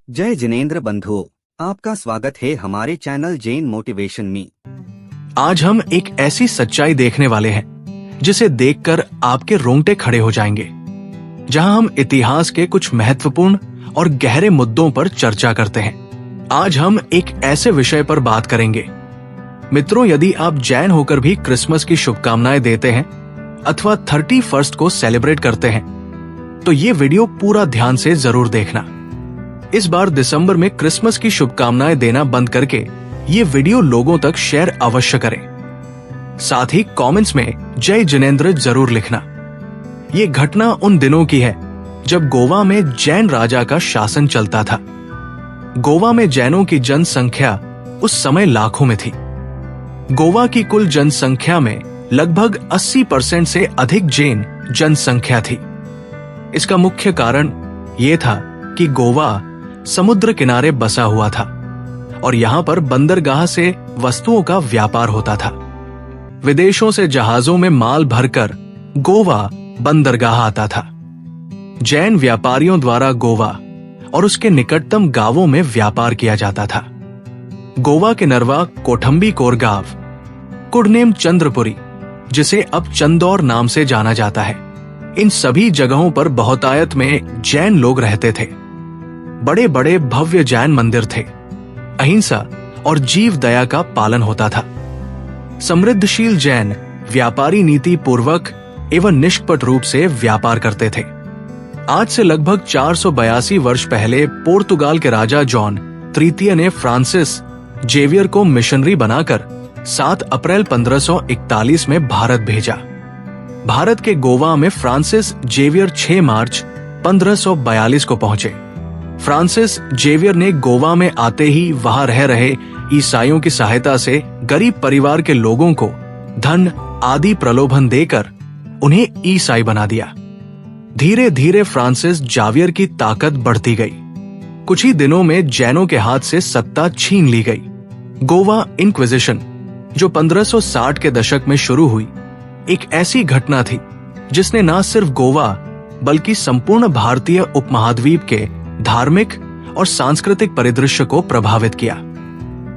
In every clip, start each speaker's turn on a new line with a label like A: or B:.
A: जय जिनेंद्र बंधुओं, आपका स्वागत है हमारे चैनल जैन मोटिवेशन में।
B: आज हम एक ऐसी सच्चाई देखने वाले हैं जिसे देखकर आपके रोंगटे खड़े हो जाएंगे, जहां हम इतिहास के कुछ महत्वपूर्ण और गहरे मुद्दों पर चर्चा करते हैं। आज हम एक ऐसे विषय पर बात करेंगे। मित्रों, यदि आप जैन होकर भी क्रिसमस की शुभकामनाएं देते हैं अथवा 31 को सेलिब्रेट करते हैं, तो ये वीडियो पूरा ध्यान से जरूर देखना। इस बार दिसंबर में क्रिसमस की शुभकामनाएं देना बंद करके ये वीडियो लोगों तक शेयर अवश्य करें। साथ ही कमेंट्स में जय जिनेंद्र जरूर लिखना। ये घटना उन दिनों की है जब गोवा में जैन राजा का शासन चलता था। गोवा में जैनों की जनसंख्या उस समय लाखों में थी। गोवा की कुल जनसंख्या में लगभग 80% से अधिक जैन जनसंख्या थी। इसका मुख्य कारण यह था कि गोवा समुद्र किनारे बसा हुआ था और यहाँ पर बंदरगाह से वस्तुओं का व्यापार होता था। विदेशों से जहाजों में माल भरकर गोवा बंदरगाह आता था। जैन व्यापारियों द्वारा गोवा और उसके निकटतम गांवों में व्यापार किया जाता था। गोवा के नरवा कोठंबी कोरगांव, कुडनेम चंद्रपुरी, जिसे अब चंदौर नाम से जाना जाता है, इन सभी जगहों पर बहुतायत में जैन लोग रहते थे। बड़े बड़े भव्य जैन मंदिर थे। अहिंसा और जीव दया का पालन होता था। समृद्धशील जैन व्यापारी नीति पूर्वक एवं निष्कपट रूप से व्यापार करते थे। आज से लगभग 482 वर्ष पहले पोर्तुगाल के राजा जॉन तृतीय ने फ्रांसिस जेवियर को मिशनरी बनाकर 7 अप्रैल 1541 में भारत भेजा। भारत के गोवा में फ्रांसिस जेवियर 6 मार्च 1542 को पहुंचे। फ्रांसिस जेवियर ने गोवा में आते ही वहां रह रहे ईसाइयों की सहायता से गरीब परिवार के लोगों को धन आदि प्रलोभन देकर उन्हें ईसाई बना दिया। धीरे धीरे फ्रांसिस जावियर की ताकत बढ़ती गई। कुछ ही दिनों में जैनों के हाथ से सत्ता छीन ली गई। गोवा इंक्विजिशन, जो 1560 के दशक में शुरू हुई, एक ऐसी घटना थी जिसने न सिर्फ गोवा बल्कि संपूर्ण भारतीय उपमहाद्वीप के धार्मिक और सांस्कृतिक परिदृश्य को प्रभावित किया।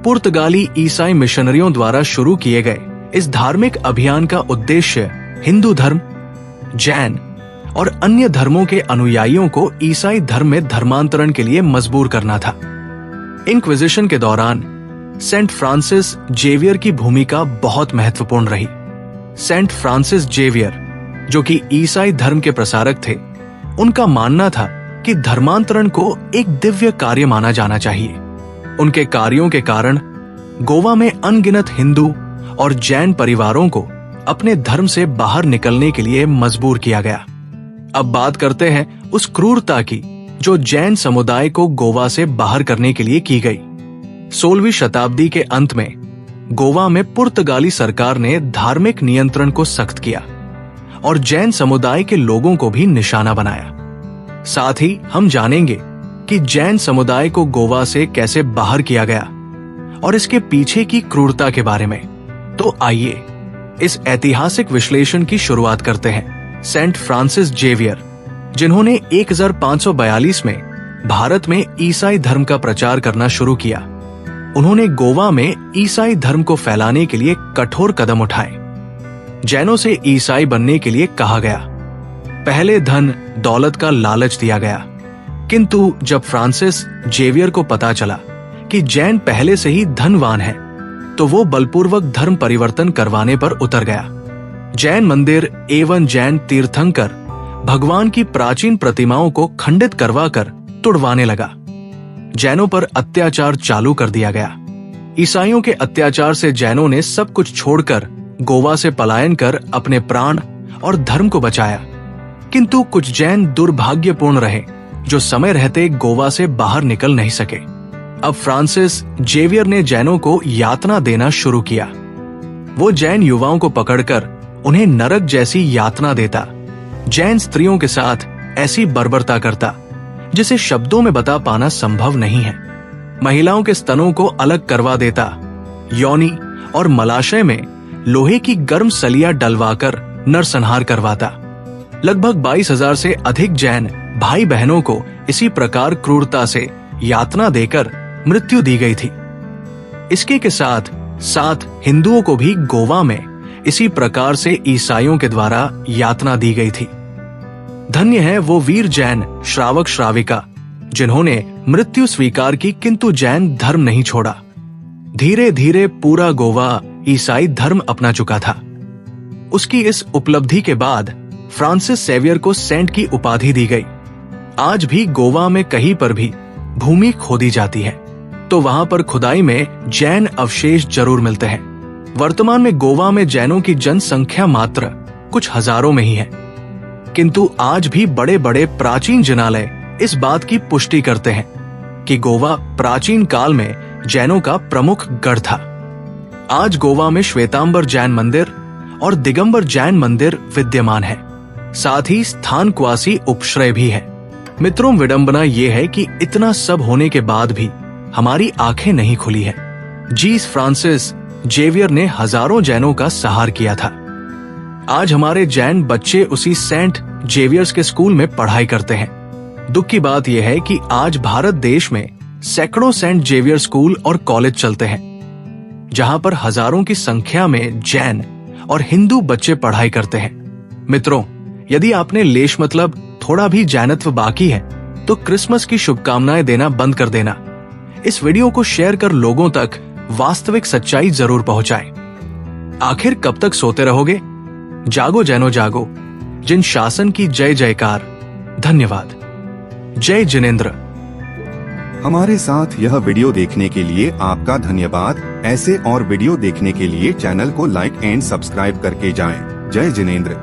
B: पुर्तगाली ईसाई मिशनरियों द्वारा शुरू किए गए इस धार्मिक अभियान का उद्देश्य हिंदू धर्म, जैन और अन्य धर्मों के अनुयायियों को ईसाई धर्म में धर्मांतरण के लिए मजबूर करना था। इंक्विजिशन के दौरान सेंट फ्रांसिस जेवियर की भूमिका बहुत महत्वपूर्ण रही। सेंट फ्रांसिस जेवियर, जो कि ईसाई धर्म के प्रसारक थे, उनका मानना था कि धर्मांतरण को एक दिव्य कार्य माना जाना चाहिए। उनके कार्यों के कारण गोवा में अनगिनत हिंदू और जैन परिवारों को अपने धर्म से बाहर निकलने के लिए मजबूर किया गया। अब बात करते हैं उस क्रूरता की जो जैन समुदाय को गोवा से बाहर करने के लिए की गई। 16वीं शताब्दी के अंत में गोवा में पुर्तगाली सरकार ने धार्मिक नियंत्रण को सख्त किया और जैन समुदाय के लोगों को भी निशाना बनाया। साथ ही हम जानेंगे कि जैन समुदाय को गोवा से कैसे बाहर किया गया और इसके पीछे की क्रूरता के बारे में। तो आइए इस ऐतिहासिक विश्लेषण की शुरुआत करते हैं। सेंट फ्रांसिस जेवियर, जिन्होंने 1542 में भारत में ईसाई धर्म का प्रचार करना शुरू किया, उन्होंने गोवा में ईसाई धर्म को फैलाने के लिए कठोर कदम उठाए। जैनों से ईसाई बनने के लिए कहा गया। पहले धन दौलत का लालच दिया गया, किंतु जब फ्रांसिस जेवियर को पता चला कि जैन पहले से ही धनवान है, तो वो बलपूर्वक धर्म परिवर्तन करवाने पर उतर गया। जैन मंदिर एवं जैन तीर्थंकर भगवान की प्राचीन प्रतिमाओं को खंडित करवाकर तुड़वाने लगा। जैनों पर अत्याचार चालू कर दिया गया। ईसाइयों के अत्याचार से जैनों ने सब कुछ छोड़कर गोवा से पलायन कर अपने प्राण और धर्म को बचाया। किंतु कुछ जैन दुर्भाग्यपूर्ण रहे जो समय रहते गोवा से बाहर निकल नहीं सके। अब फ्रांसिस जेवियर ने जैनों को यातना देना शुरू किया। वो जैन युवाओं को पकड़कर उन्हें नरक जैसी यातना देता। जैन स्त्रियों के साथ ऐसी बर्बरता करता जिसे शब्दों में बता पाना संभव नहीं है। महिलाओं के स्तनों को अलग करवा देता। योनि और मलाशय में लोहे की गर्म सलिया डलवाकर नरसंहार करवाता। लगभग 22,000 से अधिक जैन भाई बहनों को इसी प्रकार क्रूरता से यातना देकर मृत्यु दी गई थी। इसके के साथ साथ हिंदुओं को भी गोवा में इसी प्रकार से ईसाइयों के द्वारा यातना दी गई थी। धन्य है वो वीर जैन श्रावक श्राविका जिन्होंने मृत्यु स्वीकार की, किंतु जैन धर्म नहीं छोड़ा। धीरे धीरे पूरा गोवा ईसाई धर्म अपना चुका था। उसकी इस उपलब्धि के बाद फ्रांसिस सेवियर को सेंट की उपाधि दी गई। आज भी गोवा में कहीं पर भी भूमि खोदी जाती है तो वहां पर खुदाई में जैन अवशेष जरूर मिलते हैं। वर्तमान में गोवा में जैनों की जनसंख्या मात्र कुछ हजारों में ही है, किंतु आज भी बड़े बड़े प्राचीन जिनालय इस बात की पुष्टि करते हैं कि गोवा प्राचीन काल में जैनों का प्रमुख गढ़ था। आज गोवा में श्वेतांबर जैन मंदिर और दिगंबर जैन मंदिर विद्यमान है। साथ ही स्थानक्वासी उपश्रय भी है। मित्रों, विडंबना ये है कि इतना सब होने के बाद भी हमारी आंखें नहीं खुली है। जीस फ्रांसिस जेवियर ने हजारों जैनों का सहार किया था। आज हमारे जैन बच्चे उसी सेंट जेवियर्स के स्कूल में पढ़ाई करते हैं। दुख की बात यह है कि आज भारत देश में सैकड़ों सेंट जेवियर स्कूल और कॉलेज चलते हैं, जहां पर हजारों की संख्या में जैन और हिंदू बच्चे पढ़ाई करते हैं। मित्रों, यदि आपने लेश मतलब थोड़ा भी जैनत्व बाकी है तो क्रिसमस की शुभकामनाएं देना बंद कर देना। इस वीडियो को शेयर कर लोगों तक वास्तविक सच्चाई जरूर पहुंचाएं। आखिर कब तक सोते रहोगे? जागो जैनो जागो, जिन शासन की जय जयकार। धन्यवाद। जय जिनेंद्र।
A: हमारे साथ यह वीडियो देखने के लिए आपका धन्यवाद। ऐसे और वीडियो देखने के लिए चैनल को लाइक एंड सब्सक्राइब करके जाएं। जय जिनेंद्र।